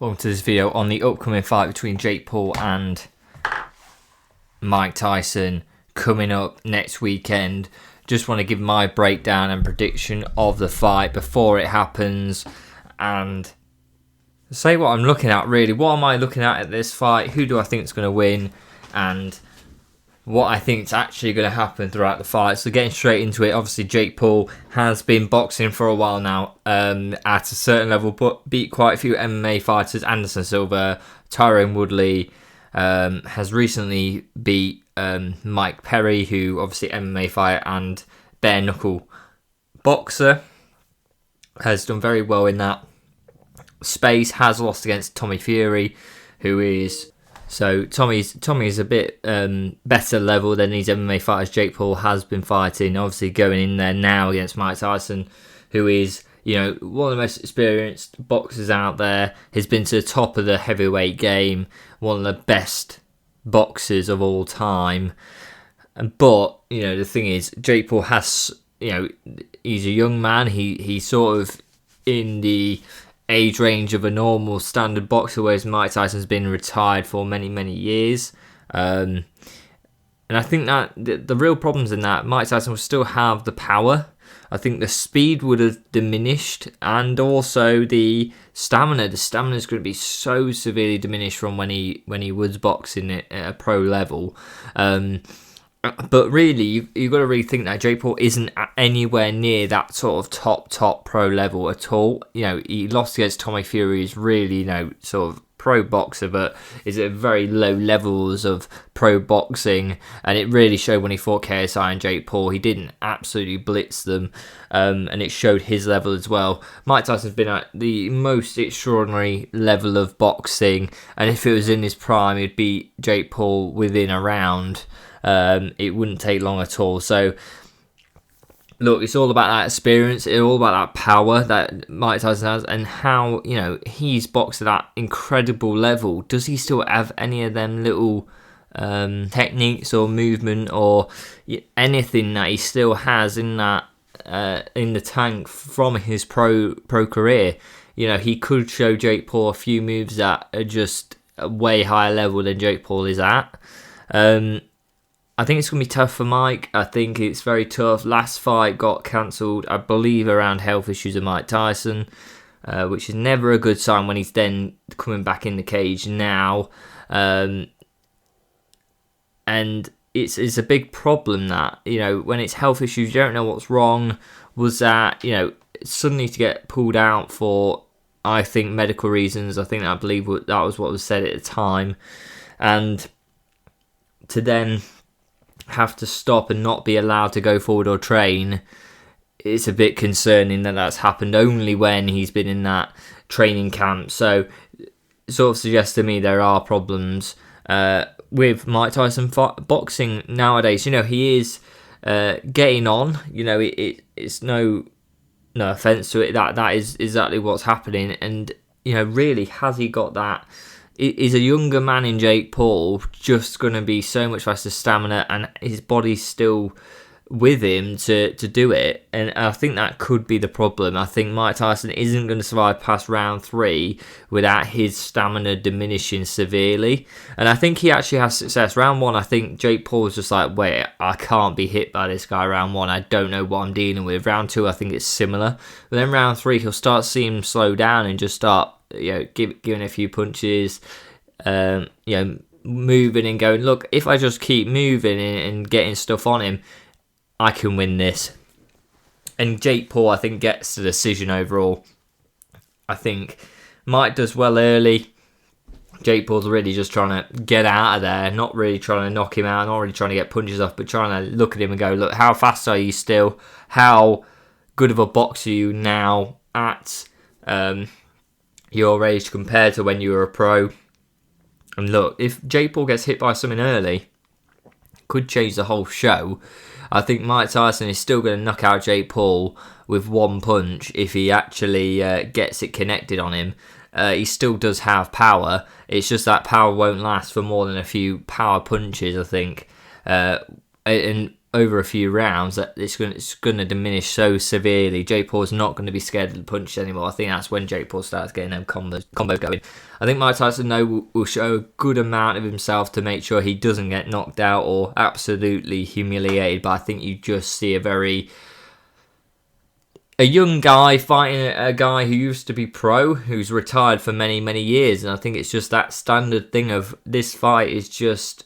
Welcome to this video on the upcoming fight between Jake Paul and Mike Tyson coming up next weekend. Just want to give my breakdown and prediction of the fight before it happens and say what I'm looking at really. What am I looking at this fight? Who do I think is going to win? And what I think is actually going to happen throughout the fight. So getting straight into it, obviously Jake Paul has been boxing for a while now at a certain level, but beat quite a few MMA fighters. Anderson Silva, Tyrone Woodley, has recently beat Mike Perry, who obviously MMA fighter and bare knuckle boxer, has done very well in that space. Has lost against Tommy Fury, who is... So Tommy's a bit better level than these MMA fighters Jake Paul has been fighting. Obviously going in there now against Mike Tyson, who is, you know, one of the most experienced boxers out there. Has been to the top of the heavyweight game, one of the best boxers of all time. But, you know, the thing is, Jake Paul has, you know, he's a young man. He's sort of in the age range of a normal standard boxer, whereas Mike Tyson's been retired for many years. And I think that the real problems in that, Mike Tyson will still have the power. I think the speed would have diminished, and also the stamina. The stamina is going to be so severely diminished from when he was boxing at a pro level. But really, you've got to really think that Jake Paul isn't anywhere near that sort of top pro level at all. You know, he lost against Tommy Fury, who's really, you know, sort of pro boxer, but is at very low levels of pro boxing. And it really showed when he fought KSI and Jake Paul. He didn't absolutely blitz them, and it showed his level as well. Mike Tyson's been at the most extraordinary level of boxing, and if it was in his prime, he'd beat Jake Paul within a round. It wouldn't take long at all. So, look, it's all about that experience. It's all about that power that Mike Tyson has, and how, you know, he's boxed at that incredible level. Does he still have any of them little techniques or movement or anything that he still has in that in the tank from his pro career? You know, he could show Jake Paul a few moves that are just a way higher level than Jake Paul is at. I think it's going to be tough for Mike. I think it's very tough. Last fight got cancelled, I believe, around health issues of Mike Tyson, which is never a good sign when he's then coming back in the cage now. And it's a big problem that, you know, when it's health issues, you don't know what's wrong. Was that, you know, suddenly to get pulled out for, I think, medical reasons. I believe that was what was said at the time. And to then have to stop and not be allowed to go forward or train, it's a bit concerning that that's happened only when he's been in that training camp. So it sort of suggests to me there are problems with Mike Tyson boxing nowadays. You know, he is getting on. You know, it's no offense to it, that is exactly what's happening. And, you know, really, has he got that? Is a younger man in Jake Paul just going to be so much faster stamina, and his body's still with him to do it? And I think that could be the problem. I think Mike Tyson isn't going to survive past round 3 without his stamina diminishing severely. And I think he actually has success. Round 1, I think Jake Paul was just like, wait, I can't be hit by this guy round 1. I don't know what I'm dealing with. Round 2, I think it's similar. But then round 3, he'll start seeing him slow down and just start, you know, giving a few punches, you know, moving and going, look, if I just keep moving and getting stuff on him, I can win this. And Jake Paul, I think, gets the decision overall. I think Mike does well early. Jake Paul's really just trying to get out of there, not really trying to knock him out, not really trying to get punches off, but trying to look at him and go, look, how fast are you still? How good of a boxer are you now at your age compared to when you were a pro? And look, if Jake Paul gets hit by something early, could change the whole show. I think Mike Tyson is still going to knock out Jake Paul with one punch if he actually gets it connected on him. He still does have power. It's just that power won't last for more than a few power punches, I think. And over a few rounds that it's going to diminish so severely. Jake Paul's not going to be scared of the punch anymore. I think that's when Jake Paul starts getting them combos going. I think Mike Tyson will show a good amount of himself to make sure he doesn't get knocked out or absolutely humiliated. But I think you just see a young guy fighting a guy who used to be pro, who's retired for many, many years. And I think it's just that standard thing of this fight is just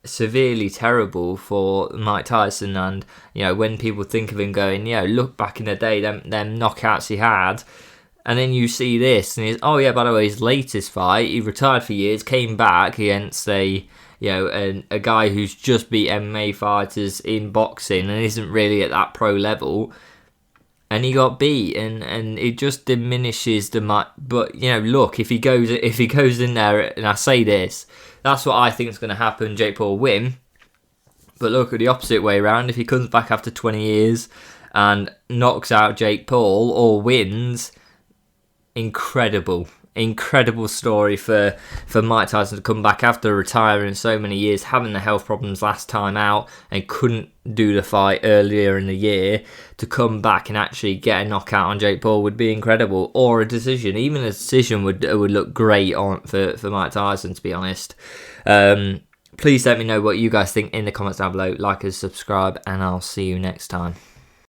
severely terrible for Mike Tyson. And, when people think of him going, look back in the day, them knockouts he had. And then you see this, and by the way, his latest fight, he retired for years, came back against a guy who's just beat MMA fighters in boxing and isn't really at that pro level. And he got beat, and it just diminishes the mic. But look, if he goes in there, and I say this, that's what I think is going to happen. Jake Paul will win. But look at the opposite way around. If he comes back after 20 years and knocks out Jake Paul or wins, incredible story for Mike Tyson to come back after retiring so many years, having the health problems last time out and couldn't do the fight earlier in the year. To come back and actually get a knockout on Jake Paul would be incredible, or a decision. Even a decision would look great for Mike Tyson, to be honest. Please let me know what you guys think in the comments down below. Like and subscribe, and I'll see you next time.